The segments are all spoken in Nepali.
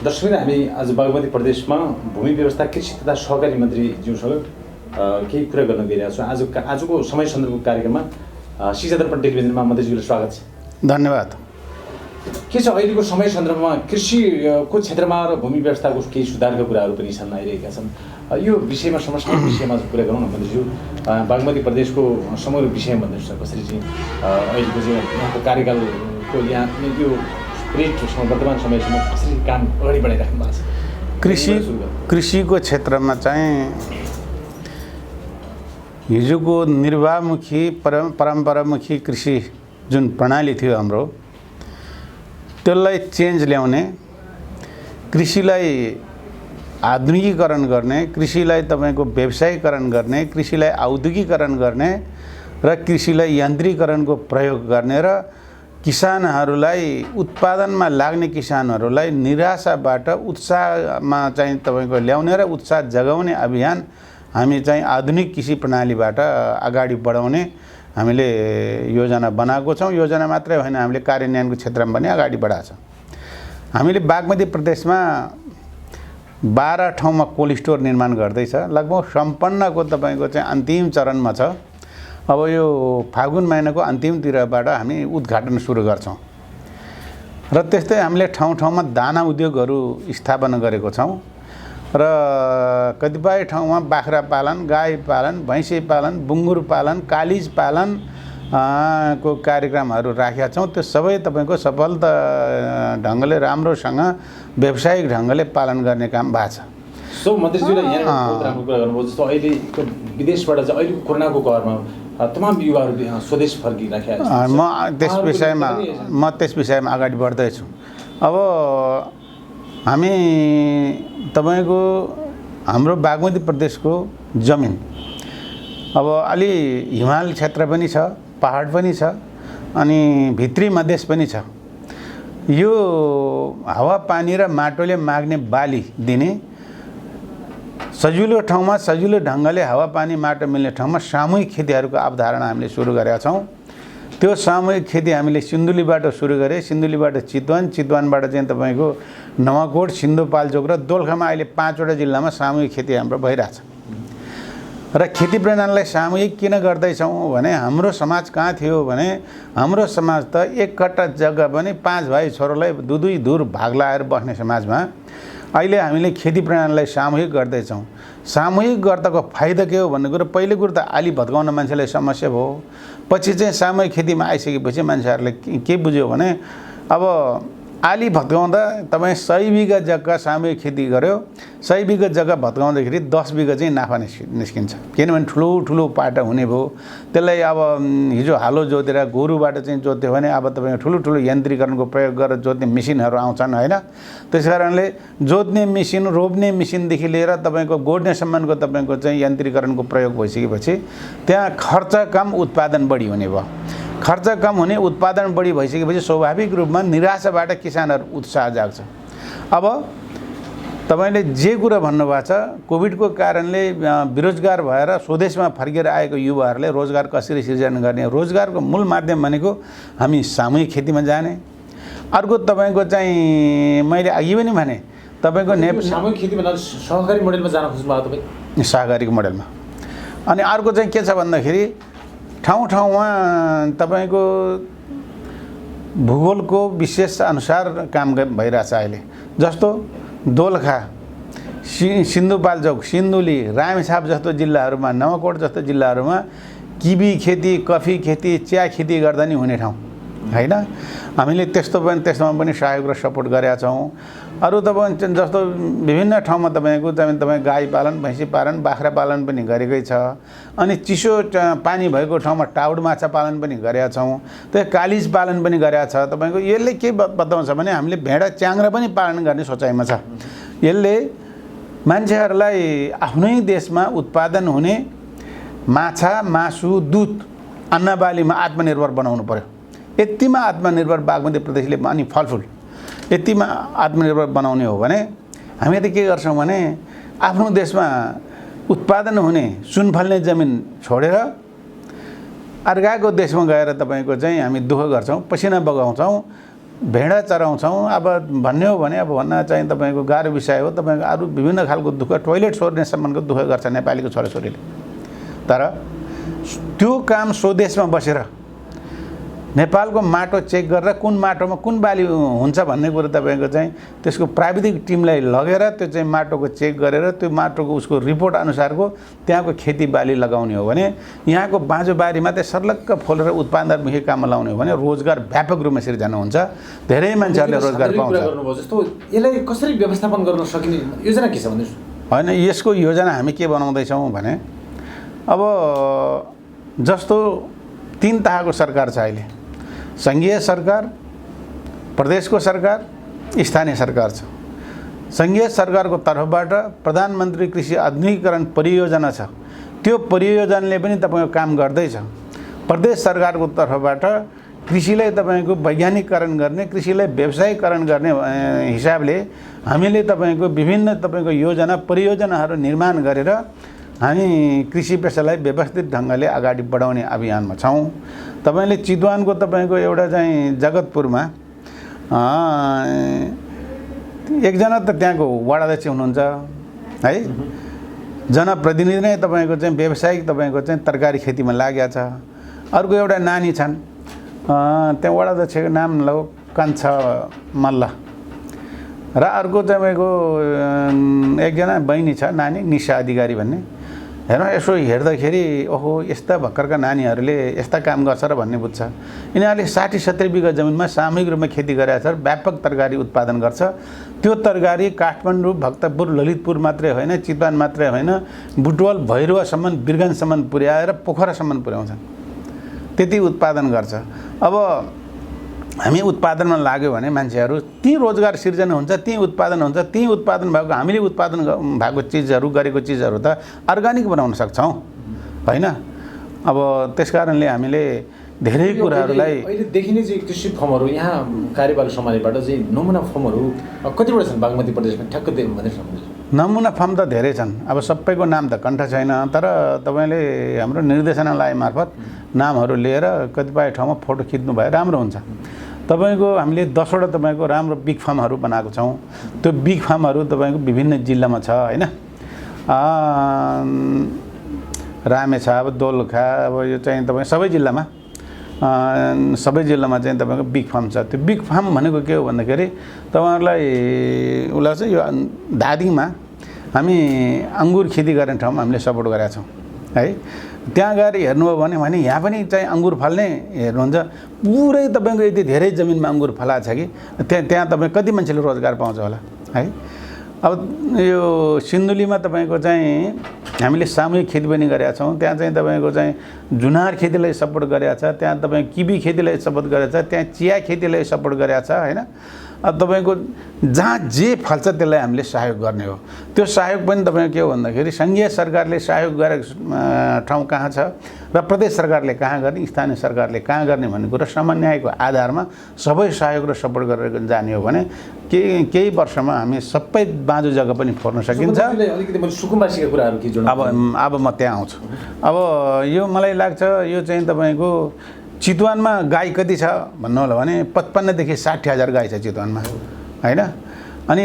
दर्शक हामी आज बागमती प्रदेशमा भूमि व्यवस्था कृषि तथा सहकारी मन्त्रीज्यूसँग केही कुरा गर्न गइरहेको छौँ। आजको समय सन्दर्भको कार्यक्रममा शिक्षा दर्पण टेलिभिजनमा मन्त्रीज्यूलाई स्वागत छ। धन्यवाद। के छ अहिलेको समय सन्दर्भमा कृषिको क्षेत्रमा र भूमि व्यवस्थाको केही सुधारका कुराहरू पनि सामने आइरहेका छन्। यो विषयमा समस्याको विषयमा कुरा गरौँ न मन्त्रीज्यू। बागमती प्रदेशको समग्र विषयमा भन्नुहोस् न, कसरी चाहिँ अहिलेको चाहिँ यहाँको कार्यकालको यहाँ यो वर्तमान समयसम्म कसरी काम अगाडि बढाइराख्नु भएको छ? कृषिको क्षेत्रमा चाहिँ हिजोको निर्वाहमुखी परम्परामुखी कृषि जुन प्रणाली थियो हाम्रो, त्यसलाई चेन्ज ल्याउने, कृषिलाई आधुनिकीकरण गर्ने, कृषिलाई तपाईको व्यवसायीकरण गर्ने, कृषिलाई औद्योगिकीकरण गर्ने र कृषिलाई यान्त्रिकीकरणको प्रयोग गर्ने र किसानहरूलाई उत्पादनमा लाग्ने किसानहरूलाई निराशाबाट उत्साहमा चाहिँ तपाईको ल्याउने र उत्साह जगाउने अभियान हामी चाहिँ आधुनिक कृषि प्रणालीबाट अगाडि बढाउने हामीले योजना बनाएको छौँ। योजना मात्रै होइन, हामीले कार्यान्वयनको क्षेत्रमा पनि अगाडि बढाएको छौँ। हामीले बागमती प्रदेशमा 12 ठाउँमा कोल्ड स्टोर निर्माण गर्दैछ। लगभग सम्पन्नको तपाईको चाहिँ अन्तिम चरणमा छ। अब यो फागुन महिनाको अन्तिमतिरबाट हामी उद्घाटन सुरु गर्छौँ र त्यस्तै हामीले ठाउँ ठाउँमा दाना उद्योगहरू स्थापना गरेको छौँ र कतिपय ठाउँमा बाख्रा पालन, गाई पालन, भैँसी पालन, बुङ्गुर पालन, कालिज पालन को कार्यक्रमहरू राखेका छौँ। त्यो सबै तपाईको सफल ढङ्गले राम्रोसँग व्यावसायिक ढङ्गले पालन गर्ने काम भएको छ। सो मन्त्रीज्यूले यहाँ बहुत राम्रो कुरा गर्नुभयो। जस्तो अहिलेको विदेशबाट चाहिँ अहिलेको कोरोनाको कहरमा तमाम युवाहरू स्वदेश फर्किराखेका छन्। म त्यस विषयमा अगाडि बढ्दैछु। अब हामी तपाईको हाम्रो बागमती प्रदेशको जमिन अब अलि हिमाल क्षेत्र पनि छ, पहाड पनि छ अनि भित्री मधेस पनि छ। यो हावापानी र माटोले माग्ने बाली दिने सजिलो ठाउँमा सजिलो ढङ्गले हावापानी माटो मिल्ने ठाउँमा सामूहिक खेतीहरूको अवधारणा हामीले सुरु गरेका छौँ। त्यो सामूहिक खेती हामीले सिन्धुलीबाट सुरु गरे, सिन्धुलीबाट चितवन, चितवनबाट चाहिँ तपाईको नवाकोट, सिन्धुपाल्चोक र दोलखामा अहिले 5वटा जिल्लामा सामूहिक खेती हाम्रो भइरहेछ। र खेती प्रणालीलाई सामूहिक किन गर्दैछौँ भने हाम्रो समाज कहाँ थियो भने हाम्रो समाज त एक कट्टा जग्गा पनि 5 भाइ छोरोलाई दुई धुर भाग लाएर बस्ने समाजमा अहिले हामीले खेती प्रणालीलाई सामूहिक गर्दैछौँ। सामूहिक गर्दाको फाइदा के हो भन्ने कुरो पहिलो कुरो त आली भत्काउन मान्छेलाई समस्या भयो। पछि चाहिँ सामूहिक खेतीमा आइसकेपछि मान्छेहरूले के बुझ्यो भने अब आली भत्काउँदा तपाईँ 100 बिघा जग्गा सामूहिक खेती गर्यो, 100 बिघा जग्गा भत्काउँदाखेरि 10 बिघा चाहिँ नाफा निस्किन्छ। किनभने ठुलो पाटा हुने भयो। त्यसलाई अब हिजो हालो जोतेर गोरुबाट चाहिँ जोत्यो भने अब तपाईँ ठुलो यन्त्रीकरणको प्रयोग गरेर जोत्ने मेसिनहरू आउँछन् हैन। त्यसकारणले जोत्ने मेसिन, रोप्ने मेसिनदेखि लिएर तपाईको गोड्नेसम्मको तपाईको चाहिँ यन्त्रीकरणको प्रयोग भइसकेपछि त्यहाँ खर्च कम उत्पादन बढी हुने भयो। खर्च कम हुने उत्पादन बढी भइसकेपछि स्वाभाविक रूपमा निराशाबाट किसानहरू उत्साह जाग्छ। अब तपाईले जे कुरा भन्नुभएको छ, कोभिडको कारणले बेरोजगार भएर स्वदेशमा फर्केर आएको युवाहरूले रोजगार कसरी सृजना गर्ने, रोजगारको मूल माध्यम भनेको हामी सामूहिक खेतीमा जाने। अर्को तपाईको चाहिँ मैले अघि पनि भने तपाईको सामूहिक खेतीमा सहकारी मोडेलमा जान खोज्नु भएको तपाईँ? सहकारीको मोडेलमा। अनि अर्को चाहिँ के छ भन्दाखेरि ठाउँ-ठाउँमा तपाईको भूगोलको विशेष अनुसार काम भइरहेछ अहिले। जस्तो दोलखा, सिन्धुपाल्चोक, सिन्धुली, रामेछाप जस्तो जिल्लाहरूमा, नवाकोट जस्तो जिल्लाहरूमा किबी खेती, कफी खेती, चिया खेती गर्दा नि हुने ठाउँ हैन। हामीले त्यसमा पनि सहयोग र सपोर्ट गरेका छौँ। अरू तपाईँ जस्तो विभिन्न ठाउँमा तपाईँ गाई पालन, भैँसी पालन, बाख्रा पालन पनि गरेकै छ। अनि चिसो पानी भएको ठाउँमा टाउड माछा पालन पनि गरेका छौँ। त्यो कालिज पालन पनि गरेका छ। तपाईको यसले के बताउँछ भने हामीले भेडा च्याङ्ग्रा पनि पालन गर्ने सोचाइमा छ। यसले मान्छेहरूलाई आफ्नै देशमा उत्पादन हुने माछा, मासु, दुध, अन्नबालीमा आत्मनिर्भर बनाउनु पर्यो। यतिमा आत्मनिर्भर बागमती प्रदेशले अनि फलफुल यतिमा आत्मनिर्भर बनाउने हो भने हामी त के गर्छौँ भने आफ्नो देशमा उत्पादन हुने सुन फल्ने जमिन छोडेर अर्काको देशमा गएर तपाईको चाहिँ हामी दुःख गर्छौँ, पसिना बगाउँछौँ। भेडा चराउँछौँ। अब भन्ने हो भने अब भन्न चाहिँ तपाईँको गाह्रो विषय हो। तपाईँको अरू विभिन्न खालको दुःख, टोइलेट सोर्नेसम्मको दुःख गर्छ नेपालीको छोराछोरीले। तर त्यो काम स्वदेशमा बसेर नेपालको माटो चेक गरेर कुन माटोमा कुन बाली हुन्छ भन्ने कुरो तपाईँको चाहिँ त्यसको प्राविधिक टिमलाई लगेर त्यो चाहिँ माटोको चेक गरेर त्यो माटोको उसको रिपोर्ट अनुसारको त्यहाँको खेतीबाली लगाउने हो भने यहाँको बाँझोबारीमा चाहिँ सर्लक्क फोलेर उत्पादनमुखी काममा लाउने हो भने रोजगार व्यापक रूपमा सिर्जना हुन्छ। धेरै मान्छेहरूले रोजगार पाउँछ। जस्तो यसलाई कसरी व्यवस्थापन गर्न सकिने योजना के छ भन्नुहोस्? होइन, यसको योजना हामी के बनाउँदैछौँ भने अब जस्तो 3 तहको सरकार छ अहिले। सङ्घीय सरकार, प्रदेशको सरकार, स्थानीय सरकार छ। सङ्घीय सरकारको तर्फबाट प्रधानमन्त्री कृषि आधुनिकीकरण परियोजना छ, त्यो परियोजनाले पनि तपाईँको काम गर्दैछ। प्रदेश सरकारको तर्फबाट कृषिलाई तपाईँको वैज्ञानिकरण गर्ने, कृषिलाई व्यवसायीकरण गर्ने हिसाबले हामीले तपाईँको विभिन्न तपाईँको योजना परियोजनाहरू निर्माण गरेर हामी कृषि पेसालाई व्यवस्थित ढङ्गले अगाडि बढाउने अभियानमा छौँ। तपाईँले चितवनको तपाईँको एउटा चाहिँ जगतपुरमा एकजना त त्यहाँको वडाध्यक्ष हुनुहुन्छ है, जनप्रतिनिधि नै तपाईँको चाहिँ व्यावसायिक तपाईँको चाहिँ तरकारी खेतीमा लागेको छ। अर्को एउटा नानी छन्, त्यहाँ वडाध्यक्षको नाम ल कान्छा मल्ल, र अर्को तपाईँको एकजना बहिनी छ नानी निशा अधिकारी भन्ने। हेर्नु, यसो हेर्दाखेरि ओहो यस्ता भर्खरका नानीहरूले यस्ता काम गर्छ र भन्ने बुझ्छ। यिनीहरूले 60-70 बिघा जमिनमा सामूहिक रूपमा खेती गरेका छ, व्यापक तरकारी उत्पादन गर्छ। त्यो तरकारी काठमाडौँ, भक्तपुर, ललितपुर मात्रै होइन, चितवन मात्रै होइन, बुटवल, भैरवासम्म, बिरगञ्जसम्म पुर्याएर पोखरासम्म पुर्याउँछन्। त्यति उत्पादन गर्छ। अब हामी उत्पादनमा लाग्यो भने मान्छेहरू ती रोजगार सिर्जना हुन्छ, ती उत्पादन हुन्छ। ती उत्पादन भएको हामीले उत्पादन भएको चिजहरू गरेको चिजहरू त अर्ग्यानिक बनाउन सक्छौँ होइन। अब त्यसकारणले हामीले धेरै कुराहरूलाई अहिले देखिने चाहिँ कृषि फर्महरू यहाँ कार्यपालक सम्हालेबाट चाहिँ नमुना फर्महरू कतिवटा छन् बागमती प्रदेशमा ठ्याक्क भनेर सम्झिन्छ? नमुना फर्म त धेरै छन्। अब सबैको नाम त कण्ठ छैन, तर तपाईँले हाम्रो निर्देशनालय मार्फत नामहरू लिएर कतिपय ठाउँमा फोटो खिच्नु भए राम्रो हुन्छ। तपाईँको हामीले 10वटा तपाईँको राम्रो बिग फार्महरू बनाएको छौँ। त्यो बिग फार्महरू तपाईँको विभिन्न जिल्लामा छ होइन। रामेछाप, दोलखा, अब यो चाहिँ तपाईँ सबै जिल्लामा चाहिँ तपाईँको बिग फार्म छ। त्यो बिग फार्म भनेको के हो भन्दाखेरि तपाईँहरूलाई उसलाई चाहिँ यो धादिङमा हामी अङ्गुर खेती गर्ने ठाउँमा हामीले सपोर्ट गरेका छौँ है। त्यहाँ गएर हेर्नुभयो भने यहाँ पनि चाहिँ अङ्गुर फल्ने हेर्नुहुन्छ, पुरै तपाईँको यति धेरै जमिनमा अङ्गुर फलाएको छ कि त्यहाँ तपाईँ कति मान्छेले रोजगार पाउँछ होला है। अब यो सिन्धुलीमा तपाईँको चाहिँ हामीले सामूहिक खेती पनि गरेका छौँ। त्यहाँ चाहिँ तपाईँको चाहिँ जुनार खेतीलाई सपोर्ट गरेका छ, त्यहाँ तपाईँ किबी खेतीलाई सपोर्ट गरेका छ, त्यहाँ चिया खेतीलाई सपोर्ट गरेका छ होइन। अब तपाईँको जहाँ जे फल्छ त्यसलाई हामीले सहयोग गर्ने हो। त्यो सहयोग पनि तपाईँको के हो भन्दाखेरि सङ्घीय सरकारले सहयोग गरेको ठाउँ कहाँ छ र प्रदेश सरकारले कहाँ गर्ने, स्थानीय सरकारले कहाँ गर्ने भन्ने कुरा समन्वयको आधारमा सबै सहयोग र सपोर्ट गरेर जाने हो भने केही वर्षमा हामी सबै बाँझो जग्गा पनि फोर्न सकिन्छ। अलिकति मैले सुकुम्बासीका कुराहरू के जोड्नु? अब म त्यहाँ आउँछु। अब यो मलाई लाग्छ यो चाहिँ तपाईँको चितवनमा गाई कति छ भन्नु होला भने 55,000 देखि 60,000 गाई छ चितवनमा होइन। अनि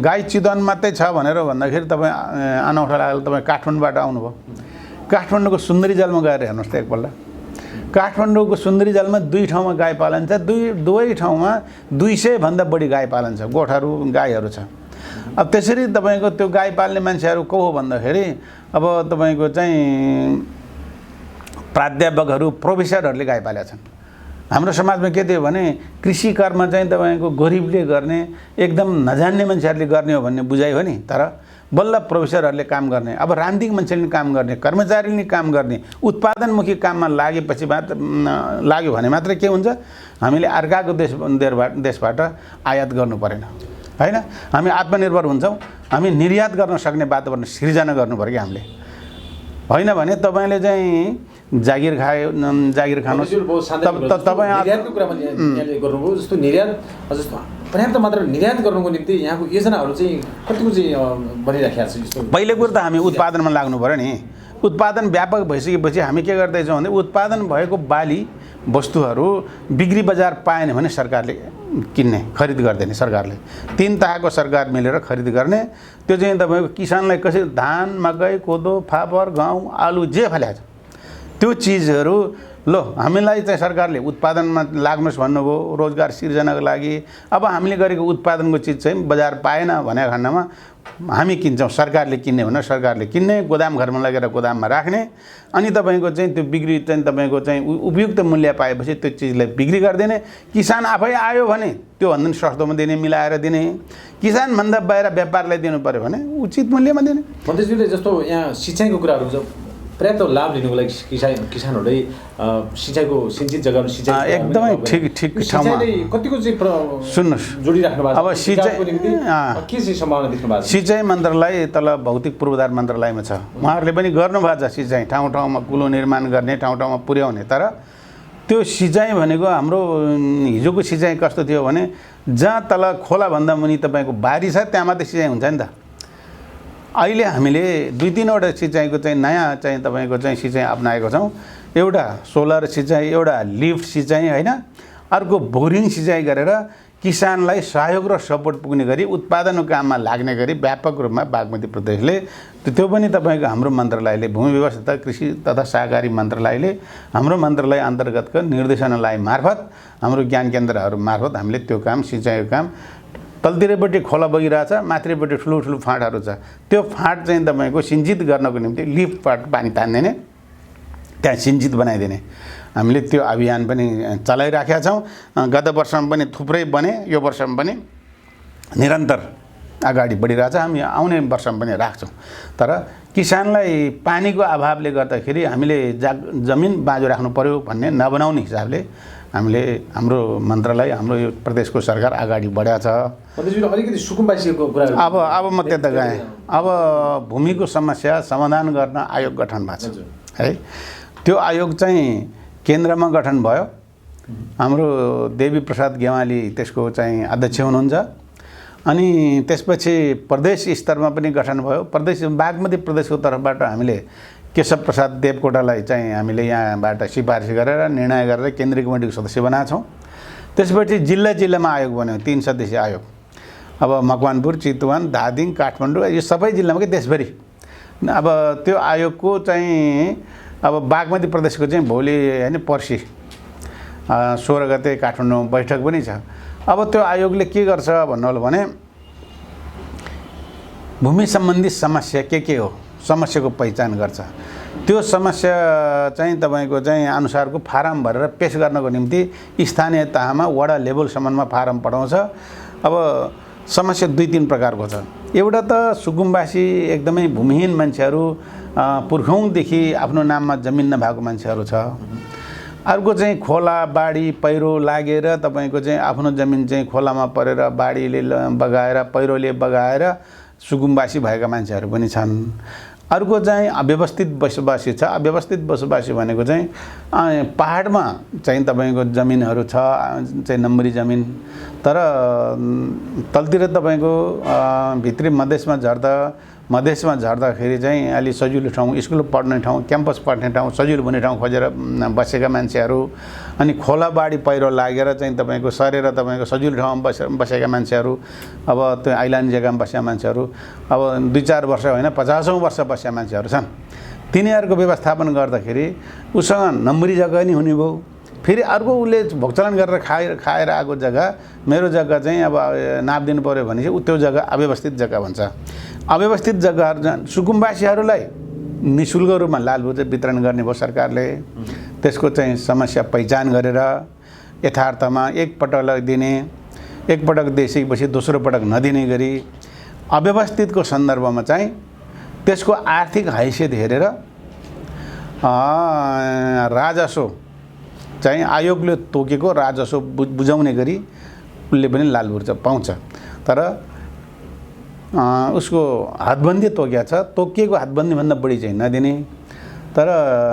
गाई चितवन मात्रै छ भनेर भन्दाखेरि तपाईँ अनौठो लागेर तपाईँ काठमाडौँबाट आउनुभयो। काठमाडौँको सुन्दरी जालमा गएर हेर्नुहोस् त एकपल्ट। काठमाडौँको सुन्दरी जालमा 2 ठाउँमा गाई पालन छ, दुवै ठाउँमा 200 भन्दा बढी गाई पालन छ, गोठाहरू गाईहरू छ। अब त्यसरी तपाईँको त्यो गाई पाल्ने मान्छेहरू को हो भन्दाखेरि अब तपाईँको चाहिँ प्राध्यापकहरू, प्रोफेसरहरूले गाई पालेका छन्। हाम्रो समाजमा के थियो भने कृषि कर्म चाहिँ तपाईँको गरिबले गर्ने, एकदम नजान्ने मान्छेहरूले गर्ने हो भन्ने बुझाइ हो नि। तर बल्ल प्रोफेसरहरूले काम गर्ने, अब राजनीतिक मान्छेले काम गर्ने, कर्मचारीले काम गर्ने, उत्पादनमुखी काममा लागेपछि लाग्यो भने मात्रै के हुन्छ, हामीले अर्काको देशबाट आयात गर्नु परेन होइन। हामी आत्मनिर्भर हुन्छौँ। हामी निर्यात गर्न सक्ने वातावरण सिर्जना गर्नु पर्यो कि हामीले, होइन भने तपाईँले चाहिँ जागिर खानुहोस्। तपाईँ निर्यातको कुरा यहाँले गर्नुभयो जस्तो निर्यात जस्तो पर्याप्त मात्रा निर्यात गर्नुको निम्ति यहाँको योजनाहरू चाहिँ कतिको चाहिँ बनिराखेको छ? जस्तो पहिलो कुरो त हामी उत्पादनमा लाग्नु पऱ्यो नि। उत्पादन व्यापक भइसकेपछि हामी के गर्दैछौँ भने उत्पादन भएको बाली वस्तुहरू बिक्री बजार पाएन भने सरकारले किन्ने खरिद गर्दैन सरकारले 3 तहको सरकार मिलेर खरिद गर्ने त्यो चाहिँ तपाईको किसानलाई कसरी धान मकै कोदो फापर गहुँ आलु जे फल्या छ त्यो चिजहरू लो हामीलाई चाहिँ सरकारले उत्पादनमा लाग्नुस् भन्नुभयो रोजगार सिर्जनाको लागि अब हामीले गरेको उत्पादनको चिज चाहिँ बजार पाएन भने खण्डमा हामी किन्छौँ सरकारले किन्ने भने सरकारले किन्ने गोदाम घरमा लगेर गोदाममा राख्ने अनि तपाईको चाहिँ त्यो बिक्री चाहिँ तपाईको चाहिँ उपयुक्त मूल्य पाएपछि त्यो चिजलाई बिक्री गरिदिने किसान आफै आयो भने त्यो भन्दा सस्तोमा दिने मिलाएर दिने किसान भन्दा बाहिर व्यापारलाई दिनु पर्यो भने उचित मूल्यमा दिने मन्त्रीज्यूले जस्तो यहाँ सिँचाइको कुराहरू छ पर्याप्त लाभ लिनुको लागि किसानहरूले सिँचाइको सिन्चित जग्गामा सिँचाइ एकदमै ठिक ठाउँमा कतिको चाहिँ सुन्नुहोस् जोडिराख्नु भएको अब सिँचाइ के चाहिँ सम्भावना देख्नु भएको छ सिँचाइ मन्त्रालय तल भौतिक पूर्वाधार मन्त्रालयमा छ उहाँहरूले पनि गर्नुभएको छ सिँचाइ ठाउँ ठाउँमा कुलो निर्माण गर्ने ठाउँ ठाउँमा पुर्याउने तर त्यो सिँचाइ भनेको हाम्रो हिजोको सिँचाइ कस्तो थियो भने जहाँ तल खोलाभन्दा मुनि तपाईँको बारी छ त्यहाँ मात्रै सिँचाइ हुन्छ नि त अहिले हामीले 2-3वटा सिँचाइको चाहिँ नयाँ चाहिँ तपाईँको चाहिँ सिँचाइ अपनाएको छौँ एउटा सोलर सिँचाइ एउटा लिफ्ट सिँचाइ होइन अर्को बोरिङ सिँचाइ गरेर किसानलाई सहयोग र सपोर्ट पुग्ने गरी उत्पादनको काममा लाग्ने गरी व्यापक रूपमा बागमती प्रदेशले त्यो पनि तपाईँको हाम्रो मन्त्रालयले भूमि व्यवस्था कृषि तथा सहकारी मन्त्रालयले हाम्रो मन्त्रालय अन्तर्गतको निर्देशनालय मार्फत हाम्रो ज्ञान केन्द्रहरू मार्फत हामीले त्यो काम सिँचाइको काम तलतिरपट्टि खोला बगिरहेछ माथिपट्टि ठुलो फाँटहरू छ त्यो फाँट चाहिँ तपाईँको सिन्चित गर्नको निम्ति लिफ्ट फाँट पानी तान्दिने त्यहाँ सिन्चित बनाइदिने हामीले त्यो अभियान पनि चलाइराखेका छौँ गत वर्षमा पनि थुप्रै बने यो वर्षमा पनि निरन्तर अगाडि बढिरहेछ हामी आउने वर्षमा पनि राख्छौँ तर किसानलाई पानीको अभावले गर्दाखेरि हामीले जमिन बाँझो राख्नु पर्यो भन्ने नबनाउने हिसाबले हामीले हाम्रो मन्त्रालय हाम्रो यो प्रदेशको सरकार अगाडि बढाएको छ अलिकति सुकुम्बासीको कुरा अब म त्यता गएँ अब भूमिको समस्या समाधान गर्न आयोग गठन भएको छ है त्यो आयोग चाहिँ केन्द्रमा गठन भयो हाम्रो देवी प्रसाद गेवाली त्यसको चाहिँ अध्यक्ष हुनुहुन्छ अनि त्यसपछि प्रदेश स्तरमा पनि गठन भयो प्रदेश बागमती प्रदेशको तर्फबाट हामीले केशव प्रसाद देवकोटालाई चाहिँ हामीले यहाँबाट सिफारिस गरेर निर्णय गरेर केन्द्रीय कमिटीको सदस्य बनाएको छौँ त्यसपछि जिल्लामा आयोग बन्यो 3 सदस्यीय आयोग अब मकवानपुर चितवन धादिङ काठमाडौँ यो सबै जिल्लामा कि देशभरि अब त्यो आयोगको चाहिँ अब बागमती प्रदेशको चाहिँ भोलि होइन पर्सि 16 गते काठमाडौँमा बैठक पनि छ अब त्यो आयोगले के गर्छ भन्नु भने भूमि सम्बन्धी समस्या के हो समस्याको पहिचान गर्छ त्यो समस्या चाहिँ तपाईको चाहिँ अनुसारको फारम भरेर पेश गर्नको निम्ति स्थानीय तहमा वडा लेभलसम्ममा फारम पठाउँछ अब समस्या 2-3 प्रकारको छ एउटा त सुकुम्बासी एकदमै भूमिहीन मान्छेहरू पुर्खौँदेखि आफ्नो नाममा जमिन नभएको मान्छेहरू छ अर्को चाहिँ खोला बाढी पहिरो लागेर तपाईको चाहिँ आफ्नो जमिन चाहिँ खोलामा परेर बाढीले बगाएर पहिरोले बगाएर सुकुम्बासी भएका मान्छेहरू पनि छन् अर्को चाहिँ अव्यवस्थित बसोबासी छ अव्यवस्थित बसोबासी भनेको चाहिँ पहाडमा चाहिँ तपाईको जमिनहरू छ चाहिँ नम्बरी जमिन तर तलतिर तपाईको भित्री मधेसमा झर्दाखेरि चाहिँ अलि सजिलो ठाउँ स्कुल पढ्ने ठाउँ क्याम्पस पढ्ने ठाउँ सजिलो हुने ठाउँ खोजेर बसेका मान्छेहरू अनि खोला बाढी पहिरो लागेर चाहिँ तपाईको सरेर तपाईको सजिलो ठाउँमा बसेका मान्छेहरू अब त्यो आइल्यान्ड जग्गामा बसेका मान्छेहरू अब 2-4 वर्ष होइन 50औं वर्ष बसेका मान्छेहरू छन् तिनीहरूको व्यवस्थापन गर्दाखेरि उसँग नम्बरी जग्गा नि हुने भयो फेरि अर्को उसले भोगचलन गरेर खाएर आएको जग्गा मेरो जग्गा चाहिँ अब नाप दिनु पर्यो भने चाहिँ त्यो जग्गा अव्यवस्थित जग्गा भन्छ अव्यवस्थित जग्गाहरू सुकुम्बासीहरूलाई निःशुल्क रूपमा लालबुझ वितरण गर्ने भयो सरकारले त्यसको चाहिँ समस्या पहिचान गरेर यथार्थमा एकपटक दिने एकपटक दिइसकेपछि दोस्रो पटक नदिने गरी अव्यवस्थितको सन्दर्भमा चाहिँ त्यसको आर्थिक हैसियत हेरेर राजस्व चाहिँ आयोगले तोकेको राजस्व बुझाउने गरी उसले पनि लालबुर्जा पाउँछ तर उसको हदबन्दी तोकिया छ तोकिएको हदबन्दीभन्दा बढी चाहिँ नदिने तर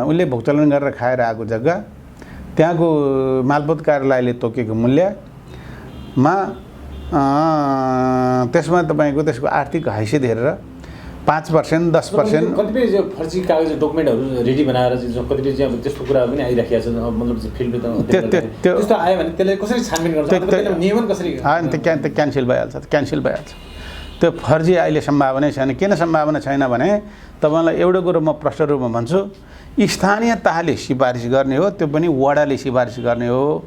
उसले भोगचलन गरेर खाएर आएको जग्गा त्यहाँको मालपोत कार्यालयले तोकेको मूल्यमा त्यसमा तपाईको त्यसको आर्थिक हैसियत हेरेर 5%, 10%। कतिपय जो फर्जी कागज डकुमेन्टहरू रेडी बनाएर जो कतिपय चाहिँ अब त्यस्तो कुरा पनि आइराखेको छ मतलब चाहिँ फिल्डमा त्यस्तो आयो भने त्यसलाई कसरी छानबिन गर्छ नियमन कसरी त्यो क्यान्सल भइहाल्छ त्यो फर्जी अहिले सम्भावना छैन। किन सम्भावना छैन भने तपाईँलाई एउटा कुरो म प्रष्ट रूपमा भन्छु, स्थानीय तहले सिफारिस गर्ने हो, त्यो पनि वडाले सिफारिस गर्ने हो।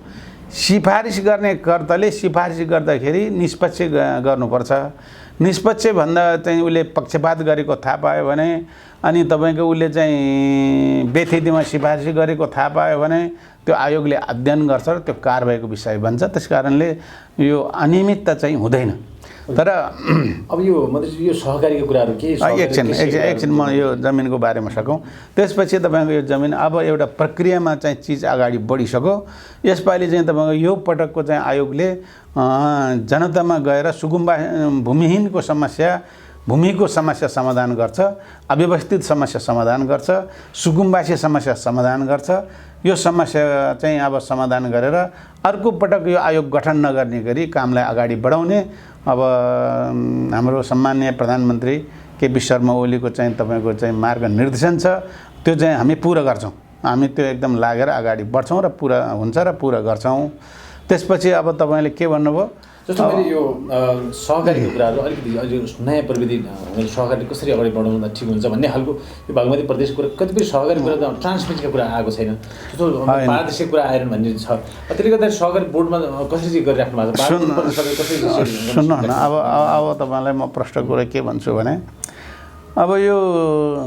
सिफारिस गर्ने कर्ताले सिफारिस गर्दाखेरि निष्पक्ष गर्नुपर्छ। निष्पक्ष भन्दा चाहिँ उसले पक्षपात गरेको थाहा पायो भने अनि तपाईँको उसले चाहिँ बेथितीमा सिफारिस गरेको थाहा पायो भने त्यो आयोगले अध्ययन गर्छ र त्यो कारबाहीको विषय बन्छ। त्यसकारणले यो अनियमितता चाहिँ हुँदैन। तर अब यो मतलब यो सहकारीको कुराहरू के एकछिन म यो जमिनको बारेमा सकौँ। त्यसपछि तपाईँको यो जमिन अब एउटा प्रक्रियामा चाहिँ चिज अगाडि बढिसक्यो। यसपालि चाहिँ तपाईँको यो पटकको चाहिँ आयोगले जनतामा गएर सुकुम्बा भूमिको समस्या समाधान गर्छ, अव्यवस्थित समस्या समाधान गर्छ, सुकुम्बासी समस्या समाधान गर्छ। यो समस्या चाहिँ अब समाधान गरेर अर्को पटक यो आयोग गठन नगर्ने गरी कामलाई अगाडि बढाउने अब हाम्रो सम्माननीय प्रधानमन्त्री केपी शर्मा ओलीको चाहिँ तपाईँको चाहिँ मार्गनिर्देशन छ। त्यो चाहिँ हामी पुरा गर्छौँ। हामी त्यो एकदम लागेर अगाडि बढ्छौँ र पुरा हुन्छ र पुरा गर्छौँ। त्यसपछि अब तपाईँले के भन्नुभयो जस्तो मैले यो सहकारीको कुराहरू अलिकति नयाँ प्रविधि सहकारी कसरी अगाडि बढाउँदा ठिक हुन्छ भन्ने खालको यो बागमती प्रदेशको कुरा कतिपय सहकारी कुरा त ट्रान्समिटको कुरा आएको छैन। जस्तो पारदर्शी कुरा आएन भन्ने छ। त्यसले गर्दा सहकारी बोर्डमा कसरी चाहिँ गरिराख्नु भएको छ? सुन्नु न, अब तपाईँलाई म प्रश्न कुरा के भन्छु भने अब यो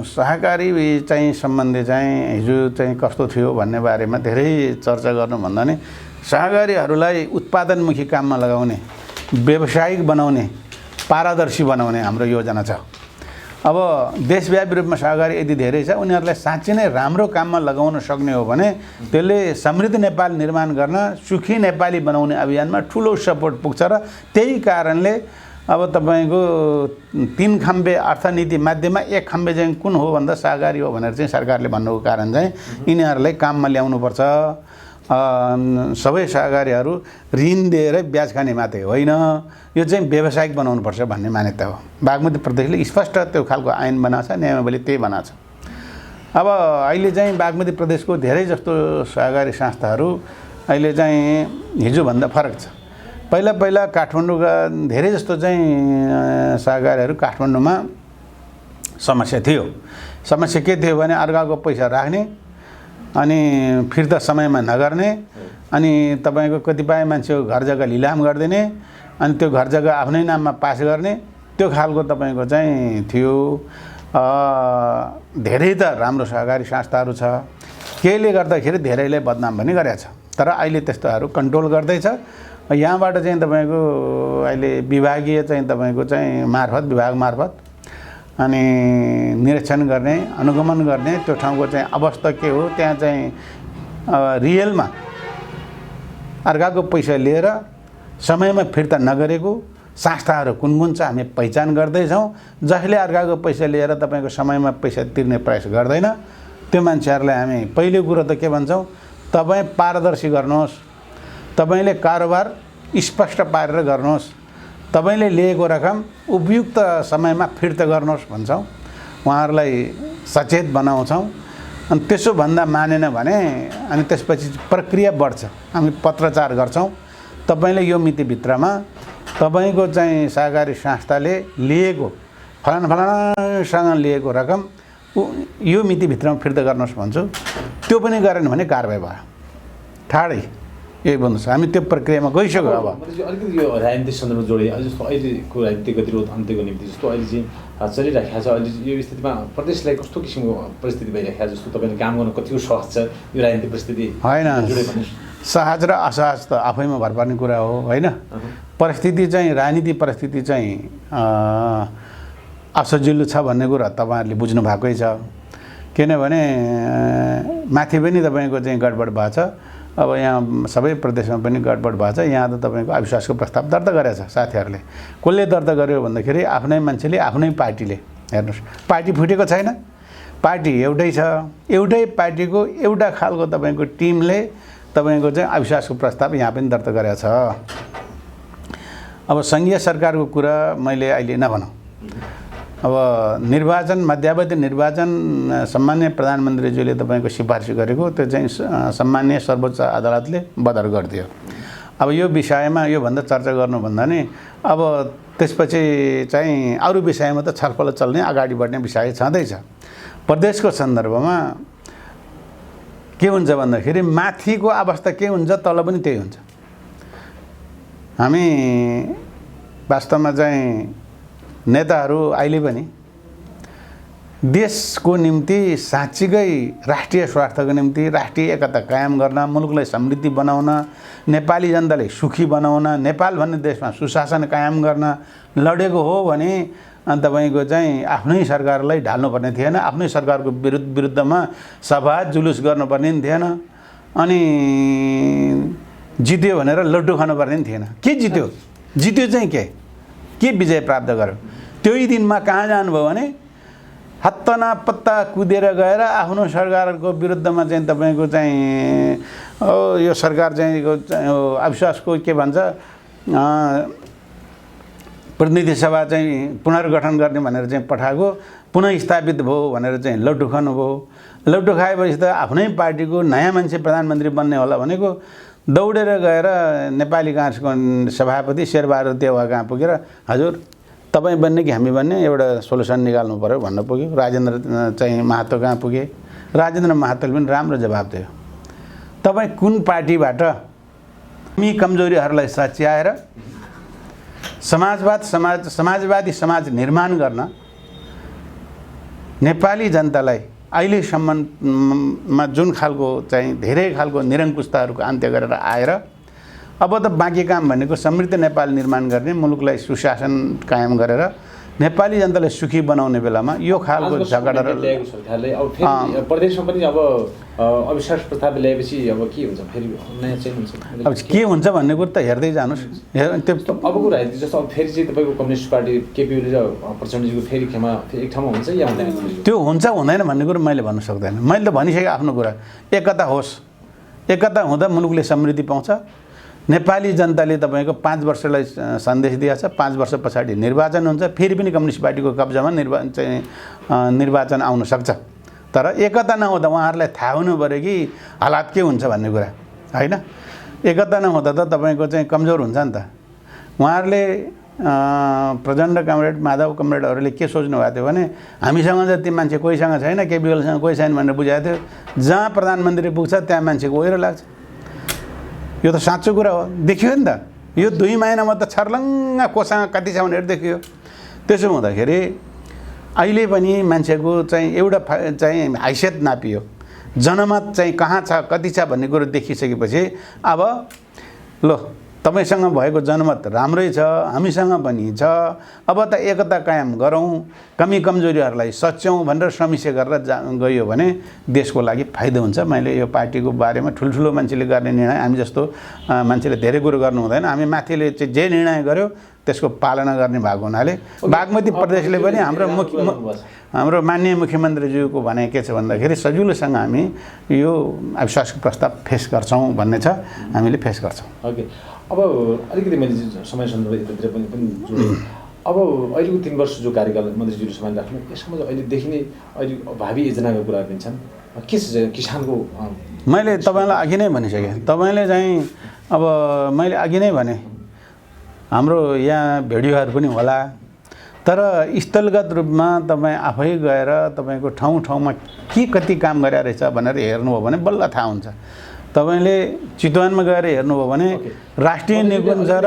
सहकारी चाहिँ सम्बन्धी चाहिँ हिजो चाहिँ कस्तो थियो भन्ने बारेमा धेरै चर्चा गर्नुभन्दा नि सहकारीहरूलाई उत्पादनमुखी काममा लगाउने, व्यावसायिक बनाउने, पारदर्शी बनाउने हाम्रो योजना छ। अब देशव्यापी रूपमा सहकारी यदि धेरै छ, उनीहरूलाई साँच्चै नै राम्रो काममा लगाउन सक्ने हो भने त्यसले समृद्ध नेपाल निर्माण गर्न, सुखी नेपाली बनाउने अभियानमा ठुलो सपोर्ट पुग्छ। र त्यही कारणले अब तपाईँको 3 खम्बे अर्थनीति मध्येमा 1 खम्बे चाहिँ कुन हो भन्दा सहकारी हो भनेर चाहिँ सरकारले भन्नुको कारण चाहिँ यिनीहरूलाई काममा ल्याउनुपर्छ। सबै सहकारीहरू ऋण दिएर ब्याज खाने मात्रै होइन, यो चाहिँ व्यावसायिक बनाउनुपर्छ भन्ने मान्यता हो। बागमती प्रदेशले स्पष्ट त्यो खालको ऐन बनाएको छ, नियमावली त्यही बनाएको छ। अब अहिले चाहिँ बागमती प्रदेशको धेरै जस्तो सहकारी संस्थाहरू अहिले चाहिँ हिजोभन्दा फरक छ। पहिला काठमाडौँका धेरै जस्तो चाहिँ सहकारीहरू काठमाडौँमा समस्या थियो। समस्या के थियो भने अर्काको पैसा राख्ने अनि फिर्ता समयमा नगर्ने, अनि तपाईँको कतिपय मान्छेको घर जग्गा लिलाम गरिदिने, अनि त्यो घर जग्गा आफ्नै नाममा पास गर्ने, त्यो खालको तपाईँको चाहिँ थियो। धेरै त राम्रो सहकारी संस्थाहरू छ, केले गर्दाखेरि धेरैले बदनाम पनि गरेको छ। तर अहिले त्यस्तोहरू कन्ट्रोल गर्दैछ। यहाँबाट चाहिँ तपाईँको अहिले विभागीय चाहिँ तपाईँको चाहिँ विभाग मार्फत अनि निरीक्षण गर्ने, अनुगमन गर्ने, त्यो ठाउँको चाहिँ अवस्था के हो, त्यहाँ चाहिँ रियलमा अर्काको पैसा लिएर समयमा फिर्ता नगरेको संस्थाहरू कुन कुन छ हामी पहिचान गर्दैछौँ। जसले अर्काको पैसा लिएर तपाईँको समयमा पैसा तिर्ने प्रयास गर्दैन त्यो मान्छेहरूलाई हामी पहिलो कुरो त के भन्छौँ, तपाईँ पारदर्शी गर्नुहोस्, तपाईँले कारोबार स्पष्ट पारेर गर्नुहोस्, तपाईँले लिएको रकम उपयुक्त समयमा फिर्ता गर्नुहोस् भन्छौँ, उहाँहरूलाई सचेत बनाउँछौँ। अनि त्यसो भन्दा मानेन भने अनि त्यसपछि प्रक्रिया बढ्छ, हामी पत्रचार गर्छौँ। तपाईँले यो मितिभित्रमा तपाईँको चाहिँ सहकारी संस्थाले लिएको फलानासँग लिएको रकम यो मितिभित्रमा फिर्ता गर्नुहोस् भन्छु। त्यो पनि गरेन भने कारबाही भयो, ठाडै यही भन्नु छ। हामी त्यो प्रक्रियामा गइसक्यो। अब अलिकति यो राजनीतिक सन्दर्भमा जोडे जस्तो अहिलेको राजनीतिक गतिरोध अन्त्यको निम्ति जस्तो अहिले चाहिँ चलिराखेको छ, अहिले यो स्थितिमा प्रदेशलाई कस्तो किसिमको परिस्थिति भइरहेको छ, जस्तो तपाईँले काम गर्न कतिको सहज छ यो राजनीतिक परिस्थिति होइन? सहज र असहज त आफैमा भर पर्ने कुरा हो होइन। परिस्थिति चाहिँ राजनीतिक परिस्थिति चाहिँ असजिलो छ भन्ने कुरा तपाईँहरूले बुझ्नु भएकै छ। किनभने माथि पनि तपाईँको चाहिँ गडबड भएको छ। अब यहाँ सबै प्रदेशमा पनि गडबड भएको छ। यहाँ त तपाईँको अविश्वासको प्रस्ताव दर्ता गरेको छ साथीहरूले। कसले दर्ता गर्यो भन्दाखेरि आफ्नै मान्छेले, आफ्नै पार्टीले। हेर्नुहोस्, पार्टी फुटेको छैन, पार्टी एउटै छ। एउटै पार्टीको एउटा खालको तपाईँको टिमले तपाईँको चाहिँ अविश्वासको प्रस्ताव यहाँ पनि दर्ता गरेको छ। अब सङ्घीय सरकारको कुरा मैले अहिले नभनौँ, अब निर्वाचन मध्यावधि निर्वाचन सम्मान्य प्रधानमन्त्रीज्यूले तपाईँको सिफारिस गरेको त्यो चाहिँ सम्मान्य सर्वोच्च अदालतले बदर गरिदियो। अब यो विषयमा योभन्दा चर्चा गर्नुभन्दा नि अब त्यसपछि चाहिँ अरू विषयमा त छलफल चल्ने अगाडि बढ्ने विषय छँदैछ। प्रदेशको सन्दर्भमा के हुन्छ भन्दाखेरि माथिको अवस्था के हुन्छ तल पनि त्यही हुन्छ। हामी वास्तवमा चाहिँ नेताहरू अहिले पनि देशको निम्ति साँच्चीकै राष्ट्रिय स्वार्थको निम्ति राष्ट्रिय एकता कायम गर्न, मुलुकलाई समृद्धि बनाउन, नेपाली जनतालाई सुखी बनाउन, नेपाल भन्ने देशमा सुशासन कायम गर्न लडेको हो भने तपाईँको चाहिँ आफ्नै सरकारलाई ढाल्नुपर्ने थिएन, आफ्नै सरकारको विरुद्धमा सभा जुलुस गर्नुपर्ने नि थिएन, अनि जित्यो भनेर लड्डु खानुपर्ने नि थिएन। के जित्यो? जित्यो चाहिँ के विजय प्राप्त गर्यो? त्यही दिनमा कहाँ जानुभयो भने हत्तना पत्ता कुदेर गएर आफ्नो सरकारको विरुद्धमा चाहिँ तपाईँको चाहिँ यो सरकार चाहिँ अविश्वासको के भन्छ प्रतिनिधि सभा चाहिँ पुनर्गठन गर्ने भनेर चाहिँ पठाएको, पुनः स्थापित भयो भनेर चाहिँ लड्डु खानुभयो। लड्डु खाएपछि त आफ्नै पार्टीको नयाँ मान्छे प्रधानमन्त्री बन्ने होला भनेको दौडेर गएर नेपाली काङ्ग्रेसको सभापति शेरबहादुर देउवा कहाँ पुगेर हजुर तपाईँ बन्ने कि हामी बन्ने एउटा सोल्युसन निकाल्नु पर्यो भन्न पुग्यो। राजेन्द्र चाहिँ महतो कहाँ पुगे, राजेन्द्र महतोले पनि राम्रो जवाब दियो। तपाईँ कुन पार्टीबाट हामी कमजोरीहरूलाई सच्याएर समाजवादी समाज निर्माण गर्न नेपाली जनतालाई अहिलेसम्ममा जुन खालको चाहिँ धेरै खालको निरङ्कुशताहरूको अन्त्य गरेर आएर अब त बाँकी काम भनेको समृद्ध नेपाल निर्माण गर्ने, मुलुकलाई सुशासन कायम गरेर नेपाली जनतालाई सुखी बनाउने बेलामा यो खालको झगडा ल्याएको सरकारले अब फेरि प्रदेशमा पनि अब अविश्वास प्रस्ताव ल्याएपछि अब के हुन्छ? फेरि नयाँ चेन्ज हुन्छ। अब के हुन्छ भन्ने कुरो त हेर्दै जानुहोस्। त्यो अबको कुरा जस्तो अब फेरि चाहिँ तपाईँको कम्युनिस्ट पार्टी केपी ओली र प्रचण्डजीको फेरि खेमा एक ठाउँमा हुन्छ या हुँदैन? त्यो हुन्छ हुँदैन भन्ने कुरो मैले भन्न सक्दैन। मैले त भनिसकेँ आफ्नो कुरा। एकता होस्, एकता हुँदा मुलुकले समृद्धि पाउँछ। नेपाली जनताले तपाईँको 5 वर्षलाई सन्देश दिएको छ, 5 वर्ष पछाडि निर्वाचन हुन्छ, फेरि पनि कम्युनिस्ट पार्टीको कब्जामा निर्वाचन आउन सक्छ। तर एकता नहुँदा उहाँहरूलाई थाहा हुनु पऱ्यो कि हालात के हुन्छ भन्ने कुरा, होइन? एकता नहुँदा त तपाईँको चाहिँ कमजोर हुन्छ नि त। उहाँहरूले प्रचण्ड कमरेड माधव कमरेडहरूले के सोच्नु भएको थियो भने हामीसँग जति मान्छे कोहीसँग छैन, केपी ओलीसँग कोही छैन भनेर बुझाएको थियो। जहाँ प्रधानमन्त्री पुग्छ त्यहाँ मान्छेको ओहिरो लाग्छ। यो त साँचो कुरा हो, देखियो नि त। यो 2 महिनामा त छर्लङ्ग कोसँग कति छ भनेर देखियो। त्यसो हुँदाखेरि अहिले पनि मान्छेको चाहिँ एउटा चाहिँ हैसियत नापियो, जनमत चाहिँ कहाँ छ कति छ भन्ने कुरो देखिसकेपछि अब ल तपाईसँग भएको जनमत राम्रै छ, हामीसँग पनि छ, अब त एकता कायम गरौँ, कमी कमजोरीहरूलाई सच्याउँ भनेर समीक्षा गरेर गयो भने देशको लागि फाइदा हुन्छ। मैले यो पार्टीको बारेमा ठुल्ठुलो मान्छेले गर्ने निर्णय, हामी जस्तो मान्छेले धेरै कुरो गर्नु हुँदैन। हामी माथिले चाहिँ जे निर्णय गर्यो त्यसको पालना गर्ने भएको हुनाले बागमती प्रदेशले पनि हाम्रो माननीय मुख्यमन्त्रीज्यूको भनाइ के छ भन्दाखेरि सजिलोसँग हामी यो अविश्वासको प्रस्ताव फेस गर्छौँ भन्ने छ, हामीले फेस गर्छौँ। ओके, अब अलिकति मैले समय सन्दर्भ यतातिर पनि जोडेँ। अब अहिलेको 3 वर्ष जो कार्यकाल मन्त्रीज्यूले सम्हालिराख्नु, यसमा अहिले देखिने अहिले भावी योजनाका कुराहरू पनि छन्। के छ किसानको? मैले तपाईँलाई अघि नै भनिसकेँ। तपाईँले चाहिँ अब मैले अघि नै भने हाम्रो यहाँ भिडियोहरू पनि होला, तर स्थलगत रूपमा तपाईँ आफै गएर तपाईँको ठाउँमा के कति काम गरेर रहेछ भनेर हेर्नुभयो भने बल्ल थाहा हुन्छ। तपाईँले चितवनमा गएर हेर्नुभयो भने राष्ट्रिय निकुञ्ज र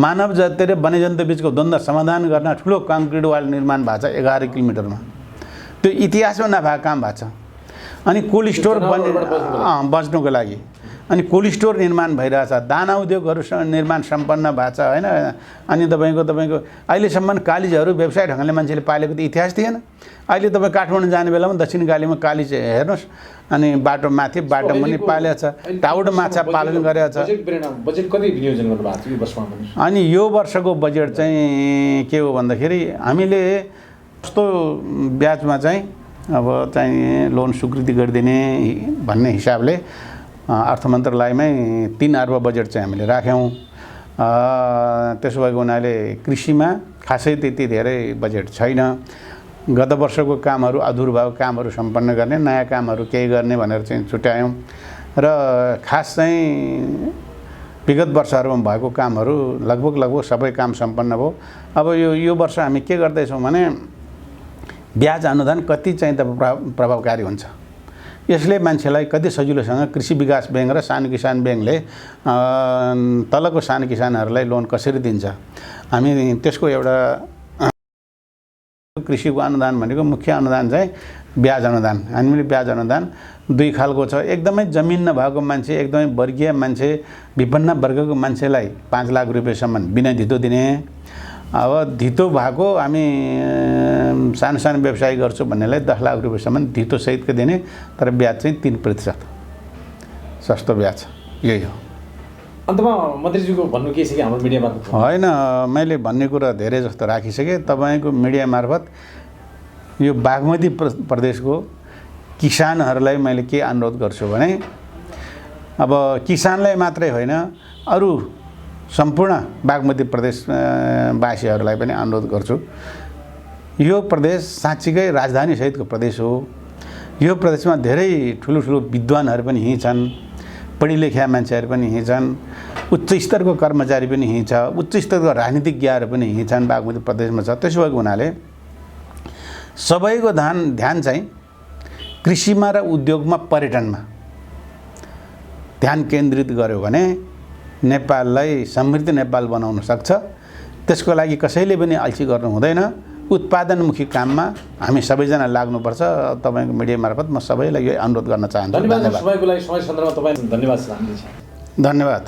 मानव जाति र वन्यजन्तु बिचको द्वन्द्व समाधान गर्न ठुलो कङ्क्रिट वाल निर्माण भएको छ 11 किलोमिटरमा। त्यो इतिहासमा नभएको काम भएको छ। अनि कोल्ड स्टोर बच्नुको लागि अनि कोल्ड स्टोर निर्माण भइरहेछ, दाना उद्योगहरू निर्माण सम्पन्न भएको छ, होइन? अनि तपाईँको अहिलेसम्म कालिजहरू व्यवसाय ढङ्गले मान्छेले पालेको त इतिहास थिएन। अहिले तपाईँ काठमाडौँ जाने बेलामा दक्षिण कालीमा कालिज हेर्नुहोस्, अनि बाटो माथि बाटो पनि पालेको छ, टाउड माछा पालन गरेको छ। बजेट कति विनियोजन गर्नुभएको छ यो वर्षमा? अनि यो वर्षको बजेट चाहिँ के हो भन्दाखेरि हामीले कस्तो ब्याजमा चाहिँ अब चाहिँ लोन स्वीकृति गरिदिने भन्ने हिसाबले अर्थ मन्त्रालयमै 3 अर्ब बजेट चाहिँ हामीले राख्यौँ। त्यसो भएको हुनाले कृषिमा खासै त्यति धेरै बजेट छैन। गत वर्षको कामहरू अधुरो भएको कामहरू सम्पन्न गर्ने, नयाँ कामहरू केही गर्ने भनेर चाहिँ छुट्यायौँ र खास चाहिँ विगत वर्षहरूमा भएको कामहरू लगभग सबै काम सम्पन्न भयो। अब यो वर्ष हामी के गर्दैछौँ भने ब्याज अनुदान कति चाहिँ त प्रभावकारी हुन्छ, यसले मान्छेलाई कति सजिलोसँग कृषि विकास ब्याङ्क र सानो किसान ब्याङ्कले तलको सानो किसानहरूलाई लोन कसरी दिन्छ, हामी त्यसको एउटा कृषिको अनुदान भनेको मुख्य अनुदान चाहिँ ब्याज अनुदान। हामीले ब्याज अनुदान दुई खालको छ। एकदमै जमिन नभएको मान्छे, एकदमै वर्गीय मान्छे, विभिन्न वर्गको मान्छेलाई 5 लाख रुपियाँसम्म बिना धितो दिने। अब धितो भएको हामी सानो सानो व्यवसाय गर्छु भन्नेलाई 10 लाख रुपियाँसम्म धितो सहितको दिने, तर ब्याज चाहिँ 3% सस्तो ब्याज। यही हो। अन्तमा मन्त्रीज्यूको भन्नु के छ कि हाम्रो मिडिया मार्फत? होइन, मैले भन्ने कुरा धेरै जस्तो राखिसकेँ। तपाईँको मिडिया मार्फत यो बागमती प्रदेशको किसानहरूलाई मैले के अनुरोध गर्छु भने अब किसानलाई मात्रै होइन, अरू सम्पूर्ण बागमती प्रदेशवासीहरूलाई पनि अनुरोध गर्छु। यो प्रदेश साँच्चीकै राजधानी सहितको प्रदेश हो। यो प्रदेशमा धेरै ठुलो विद्वानहरू पनि यहीँ छन्, पढी लेखेका मान्छेहरू पनि यहीँ छन्, उच्च स्तरको कर्मचारी पनि यहीँ छ, उच्च स्तरको राजनीतिज्ञहरू पनि यहीँ छन्, बागमती प्रदेशमा छ। त्यसो भएको हुनाले सबैको ध्यान चाहिँ कृषिमा र उद्योगमा, पर्यटनमा ध्यान केन्द्रित गर्यो भने नेपाललाई समृद्ध नेपाल बनाउन सक्छ। त्यसको लागि कसैले पनि अल्छी गर्नु हुँदैन। उत्पादनमुखी काममा हामी सबैजना लाग्नुपर्छ। तपाईँको मिडिया मार्फत म सबैलाई यो अनुरोध गर्न चाहन्छु। धन्यवाद। समयको लागि, समय सन्दर्भमा तपाईँ धन्यवाद। धन्यवाद।